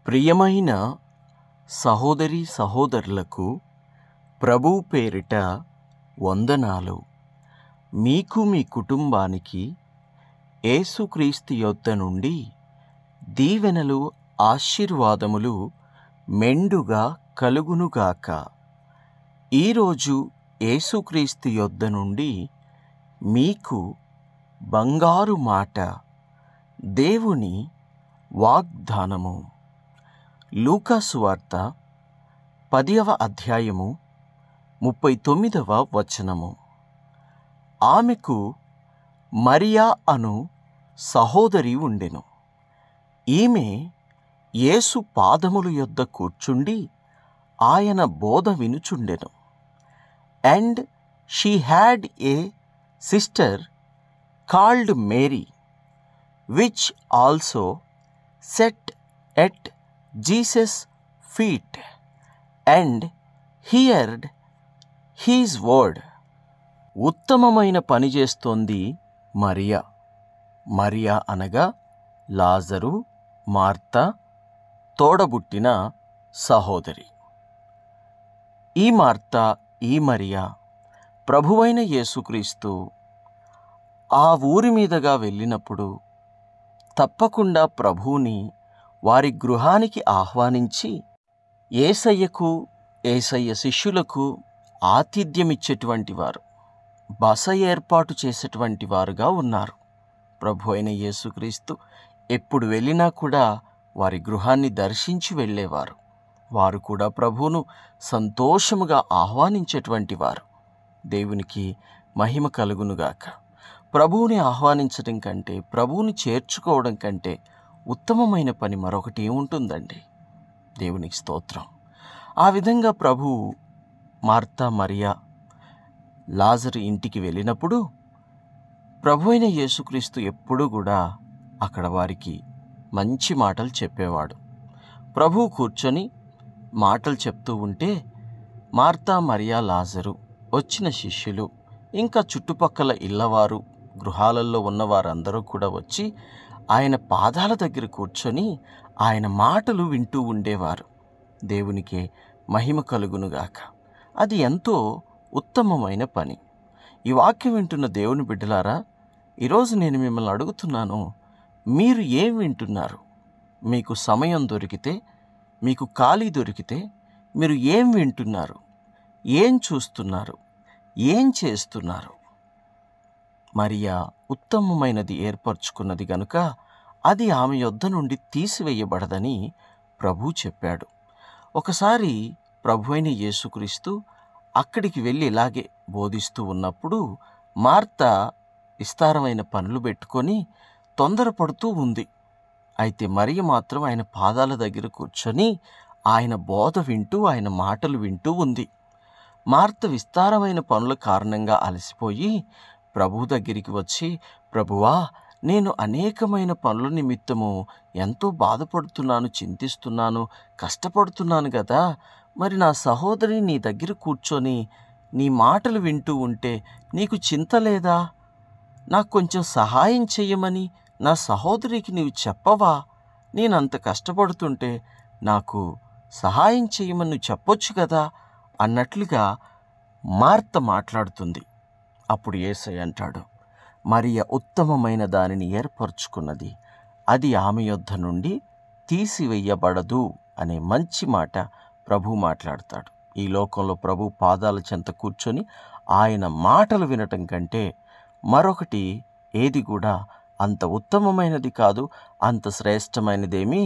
ప్రియమైన సహోదరీ సహోదరులకు ప్రభువు పేరిట వందనాలు. మీకు మీ కుటుంబానికి యేసుక్రీస్తు యొద్ద నుండి దీవెనలు ఆశీర్వాదములు మెండుగా కలుగునుగాక. ఈరోజు యేసుక్రీస్తు యొద్ద నుండి మీకు బంగారు మాట, దేవుని వాగ్దానము. లూకా సువార్త 10వ అధ్యాయము 39వ వచనము. ఆమెకు మరియా అను సహోదరి ఉండెను. ఈమె యేసు పాదముల యొద్ద కూర్చుండి ఆయన బోధ వినుచుండెను. And she had a sister called Mary, which also sat at Jesus' feet and heard his word. ఉత్తమమైన పని చేస్తోంది మరియా. మరియా అనగా లాజరు, మార్తా తోడబుట్టిన సహోదరి. ఈ మార్తా, ఈ మరియా ప్రభువైన యేసుక్రీస్తు ఆ ఊరి మీదుగా వెళ్ళినప్పుడు తప్పకుండా ప్రభువుని వారి గృహానికి ఆహ్వానించి యేసయ్యకు, యేసయ్య శిష్యులకు ఆతిథ్యమిచ్చేటువంటి వారు, బస ఏర్పాటు చేసేటువంటి వారుగా ఉన్నారు. ప్రభు అయిన యేసుక్రీస్తు ఎప్పుడు వెళ్ళినా కూడా వారి గృహాన్ని దర్శించి వెళ్ళేవారు. వారు కూడా ప్రభువును సంతోషముగా ఆహ్వానించేటువంటి వారు. దేవునికి మహిమ కలుగునుగాక. ప్రభువుని ఆహ్వానించడం కంటే, ప్రభువుని చేర్చుకోవడం కంటే ఉత్తమమైన పని మరొకటి ఏముంటుందండి? దేవునికి స్తోత్రం. ఆ విధంగా ప్రభువు మార్తా, మరియా లాజరు ఇంటికి వెళ్ళినప్పుడు ప్రభు అయిన యేసుక్రీస్తు ఎప్పుడూ కూడా అక్కడ వారికి మంచి మాటలు చెప్పేవాడు. ప్రభువు కూర్చొని మాటలు చెప్తూ ఉంటే మార్తా, మరియా, లాజరు, వచ్చిన శిష్యులు, ఇంకా చుట్టుపక్కల ఇళ్ళవారు, గృహాలలో ఉన్న వారందరూ కూడా వచ్చి ఆయన పాదాల దగ్గర కూర్చొని ఆయన మాటలు వింటూ ఉండేవారు. దేవునికి మహిమ కలుగునుగాక. అది ఎంతో ఉత్తమమైన పని. ఈ వాక్యం వింటున్న దేవుని బిడ్డలారా, ఈరోజు నేను మిమ్మల్ని అడుగుతున్నాను, మీరు ఏం వింటున్నారు? మీకు సమయం దొరికితే, మీకు ఖాళీ దొరికితే మీరు ఏం వింటున్నారు? ఏం చూస్తున్నారు? ఏం చేస్తున్నారు? మరియా ఉత్తమమైనది ఏర్పరచుకున్నది గనుక అది ఆమె యొద్ద నుండి తీసివేయబడదని ప్రభు చెప్పాడు. ఒకసారి ప్రభు అయిన యేసుక్రీస్తు అక్కడికి వెళ్ళి ఇలాగే బోధిస్తూ ఉన్నప్పుడు మార్తా విస్తారమైన పనులు పెట్టుకొని తొందరపడుతూ ఉంది. అయితే మరియ మాత్రం ఆయన పాదాల దగ్గర కూర్చొని ఆయన బోధ వింటూ, ఆయన మాటలు వింటూ ఉంది. మార్త విస్తారమైన పనుల కారణంగా అలసిపోయి ప్రభు దగ్గరికి వచ్చి, ప్రభువా, నేను అనేకమైన పనుల నిమిత్తము ఎంతో బాధపడుతున్నాను, చింతిస్తున్నాను, కష్టపడుతున్నాను కదా, మరి నా సహోదరి నీ దగ్గర కూర్చొని నీ మాటలు వింటూ ఉంటే నీకు చింత లేదా? నాకు కొంచెం సహాయం చెయ్యమని నా సహోదరికి నీవు చెప్పవా? నేనంత కష్టపడుతుంటే నాకు సహాయం చెయ్యమని నువ్వు చెప్పొచ్చు కదా అన్నట్లుగా మార్త మాట్లాడుతుంది. అప్పుడు యేసయ్య అంటాడు, మరియ ఉత్తమమైన దానిని ఏర్పరచుకున్నది, అది ఆమె యొద్ద నుండి తీసివేయబడదు అనే మంచి మాట ప్రభు మాట్లాడతాడు. ఈ లోకంలో ప్రభు పాదాల చెంత కూర్చొని ఆయన మాటలు వినటం కంటే మరొకటి ఏది కూడా అంత ఉత్తమమైనది కాదు, అంత శ్రేష్టమైనదేమీ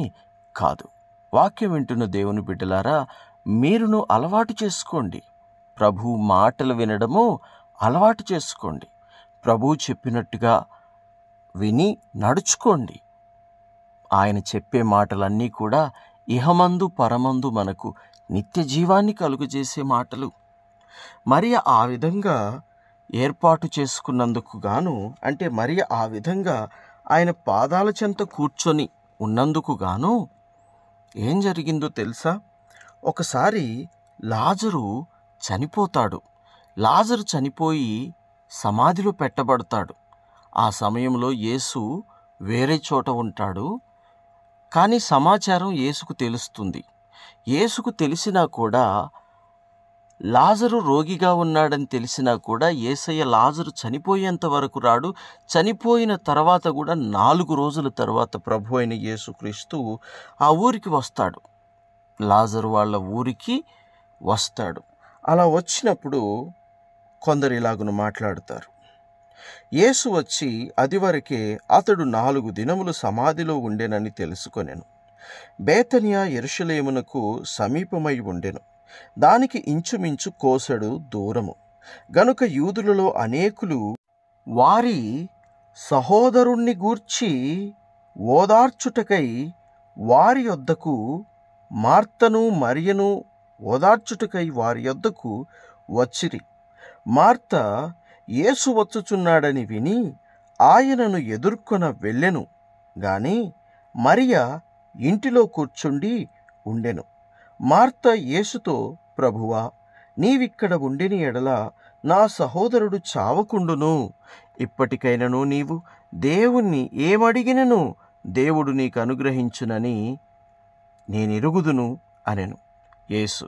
కాదు. వాక్యం వింటున్న దేవుని బిడ్డలారా, మీరును అలవాటు చేసుకోండి. ప్రభు మాటలు వినడము అలవాటు చేసుకోండి. ప్రభువు చెప్పినట్టుగా విని నడుచుకోండి. ఆయన చెప్పే మాటలన్నీ కూడా ఇహమందు పరమందు మనకు నిత్య జీవాన్ని కలుగజేసే మాటలు. మరియ ఆ విధంగా ఏర్పాటు చేసుకున్నందుకు గాను, అంటే మరియ ఆ విధంగా ఆయన పాదాల చెంత కూర్చొని ఉన్నందుకు గాను ఏం జరిగిందో తెలుసా? ఒకసారి లాజరు చనిపోతాడు. లాజరు చనిపోయి సమాధిలో పెట్టబడతాడు. ఆ సమయంలో యేసు వేరే చోట ఉంటాడు. కానీ సమాచారం యేసుకు తెలుస్తుంది. యేసుకు తెలిసినా కూడా, లాజరు రోగిగా ఉన్నాడని తెలిసినా కూడా యేసయ్య లాజరు చనిపోయేంత వరకు రాడు. చనిపోయిన తర్వాత కూడా 4 రోజుల తర్వాత ప్రభు అయిన యేసుక్రీస్తు ఆ ఊరికి వస్తాడు. లాజరు వాళ్ళ ఊరికి వస్తాడు. అలా వచ్చినప్పుడు కొందరు ఇలాగున మాట్లాడతారు. యేసు వచ్చి అదివరకే అతడు 4 దినములు సమాధిలో ఉండెనని తెలుసుకొనెను. బేతనియా యెరూషలేమునకు సమీపమై ఉండెను. దానికి ఇంచుమించు కోసెడు దూరము. గనుక యూదులలో అనేకులు వారి సహోదరుణ్ణి గూర్చి ఓదార్చుటకై వారి యొద్దకు, మార్తను మరియను ఓదార్చుటకై వారి యొద్దకు వచ్చిరి. మార్త యేసు వచ్చుచున్నాడని విని ఆయనను ఎదుర్కొన వెళ్ళెను గాని మరియ ఇంటిలో కూర్చుండి ఉండెను. మార్త యేసుతో, ప్రభువా, నీవిక్కడ ఉండిని ఎడల నా సహోదరుడు చావకుండును. ఇప్పటికైనను నీవు దేవుణ్ణి ఏమడిగినను దేవుడు నీకు అనుగ్రహించునని నేనెరుగుదును అనెను. యేసు,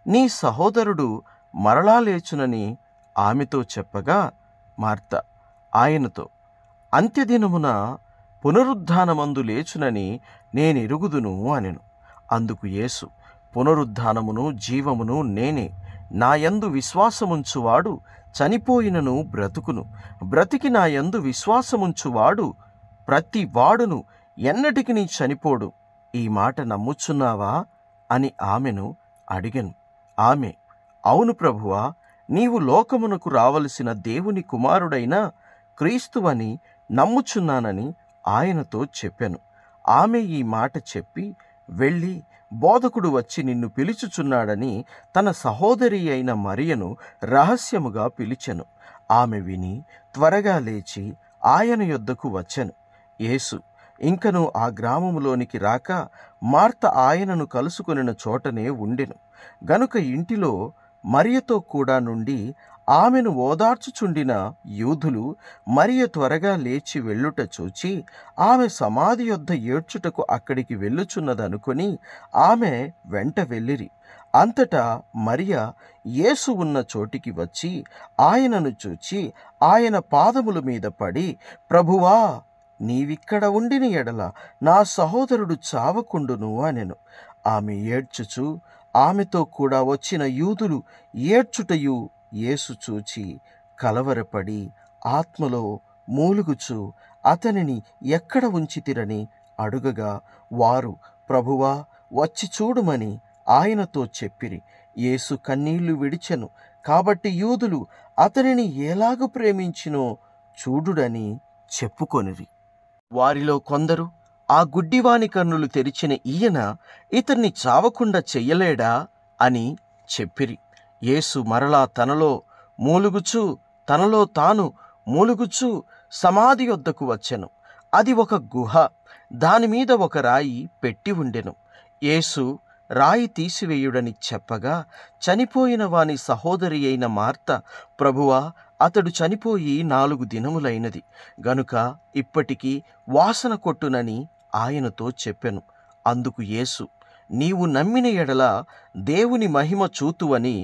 నీ సహోదరుడు మరలా లేచునని ఆమెతో చెప్పగా, మార్త ఆయనతో, అంత్యదినమున పునరుద్ధానమందు లేచునని నేనెరుగుదును అనెను. అందుకు యేసు, పునరుద్ధానమును జీవమును నేనే. నాయందు విశ్వాసముంచువాడు చనిపోయినను బ్రతుకును, బ్రతికి నాయందు విశ్వాసముంచువాడు ప్రతి వాడును ఎన్నటికి నీ చనిపోడు. ఈ మాట నమ్ముచున్నావా అని ఆమెను అడిగెను. ఆమె, అవును ప్రభువా, నీవు లోకమునకు రావలసిన దేవుని కుమారుడైన క్రీస్తువని నమ్ముచున్నానని ఆయనతో చెప్పెను. ఆమె ఈ మాట చెప్పి వెళ్ళి, బోధకుడు వచ్చి నిన్ను పిలుచుచున్నాడని తన సహోదరి అయిన మరియను రహస్యముగా పిలిచెను. ఆమె విని త్వరగా లేచి ఆయన యొద్దకు వచ్చెను. యేసు ఇంకను ఆ గ్రామములోనికి రాక మార్త ఆయనను కలుసుకొనిన చోటనే ఉండెను. గనుక ఇంటిలో మరియతో కూడా నుండి ఆమెను ఓదార్చుచుండిన యూదులు మరియ త్వరగా లేచి వెళ్ళుట చూచి ఆమె సమాధి యొద్ద ఏడ్చుటకు అక్కడికి వెళ్ళుచున్నదనుకొని ఆమె వెంట వెళ్ళిరి. అంతటా మరియ యేసు ఉన్న చోటికి వచ్చి ఆయనను చూచి ఆయన పాదముల మీద పడి, ప్రభువా, నీవిక్కడ ఉండిన ఎడల నా సహోదరుడు చావకుండును అనెను. ఆమె ఏడ్చుచు ఆమెతో కూడా వచ్చిన యూదులు ఏడ్చుటయు యేసు చూచి కలవరపడి ఆత్మలో మూలుగుచు అతనిని ఎక్కడ ఉంచితిరని అడుగగా వారు, ప్రభువా, వచ్చి చూడుమని ఆయనతో చెప్పిరి. యేసు కన్నీళ్లు విడిచెను. కాబట్టి యూదులు అతనిని ఎలాగ ప్రేమించినో చూడుడని చెప్పుకొనిరి. వారిలో కొందరు, ఆ గుడ్డివాని కన్నులు తెరిచిన ఈయన ఇతన్ని చావకుండా చెయ్యలేడా అని చెప్పిరి. యేసు మరలా తనలో తాను మూలుగుచు సమాధి వద్దకు వచ్చెను. అది ఒక గుహ. దానిమీద ఒక రాయి పెట్టి ఉండెను. యేసు రాయి తీసివేయుడని చెప్పగా చనిపోయిన వాని సహోదరి అయిన మార్త, ప్రభువా, అతడు చనిపోయి 4 దినములైనది గనుక ఇప్పటికీ వాసన కొట్టునని ఆయనతో చెప్పెను. అందుకు యేసు, నీవు నమ్మిన ఎడల దేవుని మహిమ చూతువని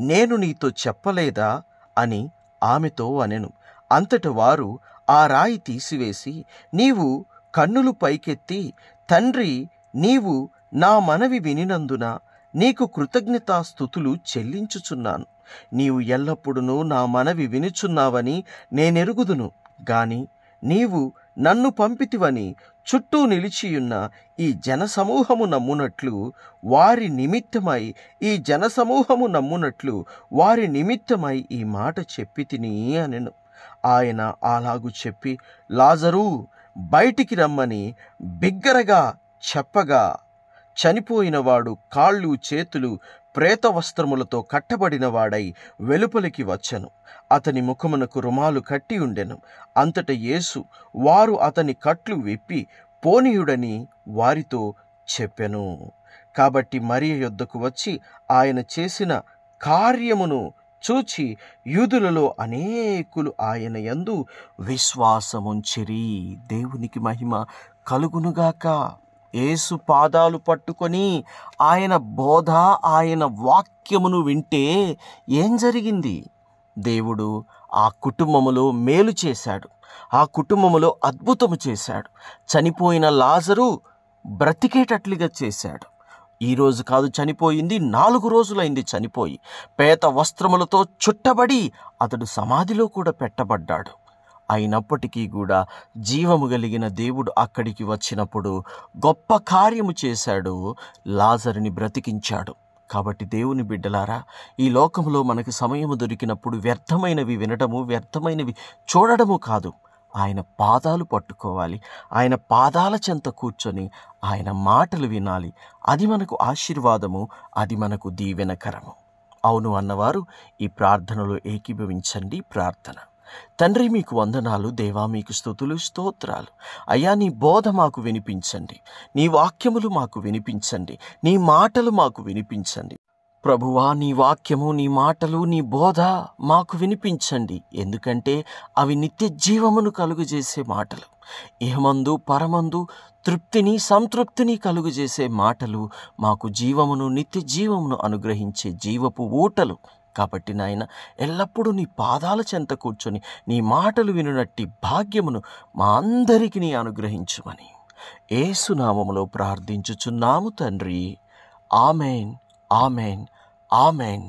నేను నీతో చెప్పలేదా అని ఆమెతో అనెను. అంతట వారు ఆ రాయి తీసివేసి, నీవు కన్నులు పైకెత్తి, తండ్రి, నీవు నా మనవి వినినందున నీకు కృతజ్ఞతాస్తుతులు చెల్లించుచున్నాను. నీవు ఎల్లప్పుడూ నా మనవి వినుచున్నావని నేనెరుగుదును గాని నీవు నన్ను పంపితివని చుట్టూ నిలిచియున్న ఈ జనసమూహము నమ్మునట్లు వారి నిమిత్తమై ఈ మాట చెప్పి తిని అనెను. ఆయన అలాగు చెప్పి, లాజరు, బయటికి రమ్మని బిగ్గరగా చెప్పగా చనిపోయినవాడు కాళ్ళు చేతులు ప్రేత వస్త్రములతో కట్టబడినవాడై వెలుపలికి వచ్చెను. అతని ముఖమునకు రుమాలు కట్టి ఉండెను. అంతట యేసు వారు అతని కట్లు విప్పి పోనీయుడని వారితో చెప్పెను. కాబట్టి మరియ యొద్దకు వచ్చి ఆయన చేసిన కార్యమును చూచి యూదులలో అనేకులు ఆయన యందు విశ్వాసముంచిరి. దేవునికి మహిమ కలుగునుగాక. యేసు పాదాలు పట్టుకొని ఆయన బోధ, ఆయన వాక్యమును వింటే ఏం జరిగింది? దేవుడు ఆ కుటుంబములో మేలు చేశాడు, ఆ కుటుంబములో అద్భుతము చేశాడు. చనిపోయిన లాజరు బ్రతికేటట్లుగా చేశాడు. ఈరోజు కాదు చనిపోయింది, 4 రోజులైంది చనిపోయి. పేత వస్త్రములతో చుట్టబడి అతడు సమాధిలో కూడా పెట్టబడ్డాడు. అయినప్పటికీ కూడా జీవము కలిగిన దేవుడు అక్కడికి వచ్చినప్పుడు గొప్ప కార్యము చేశాడు, లాజరుని బ్రతికించాడు. కాబట్టి దేవుని బిడ్డలారా, ఈ లోకంలో మనకు సమయము దొరికినప్పుడు వ్యర్థమైనవి వినడము, వ్యర్థమైనవి చూడడము కాదు, ఆయన పాదాలు పట్టుకోవాలి, ఆయన పాదాల చెంత కూర్చొని ఆయన మాటలు వినాలి. అది మనకు ఆశీర్వాదము, అది మనకు దీవెనకరము. అవును అన్నవారు ఈ ప్రార్థనలో ఏకీభవించండి. ప్రార్థన. తండ్రి, మీకు వందనాలు. దేవా, మీకు స్తుతులు, స్తోత్రాలు. అయ్యా, నీ బోధ మాకు వినిపించండి, నీ వాక్యములు మాకు వినిపించండి, నీ మాటలు మాకు వినిపించండి. ప్రభువా, నీ వాక్యము, నీ మాటలు, నీ బోధ మాకు వినిపించండి. ఎందుకంటే అవి నిత్య జీవమును కలుగజేసే మాటలు, ఇహమందు పరమందు తృప్తిని, సంతృప్తిని కలుగజేసే మాటలు, మాకు జీవమును, నిత్య జీవమును అనుగ్రహించే జీవపు ఊటలు. కాబట్టి నాయన, ఎల్లప్పుడూ నీ పాదాల చెంత కూర్చొని నీ మాటలు వినునట్టి భాగ్యమును మా అందరికీ నీ అనుగ్రహించుమని యేసు నామములో ప్రార్థించుచున్నాము తండ్రి. Amen, amen, amen.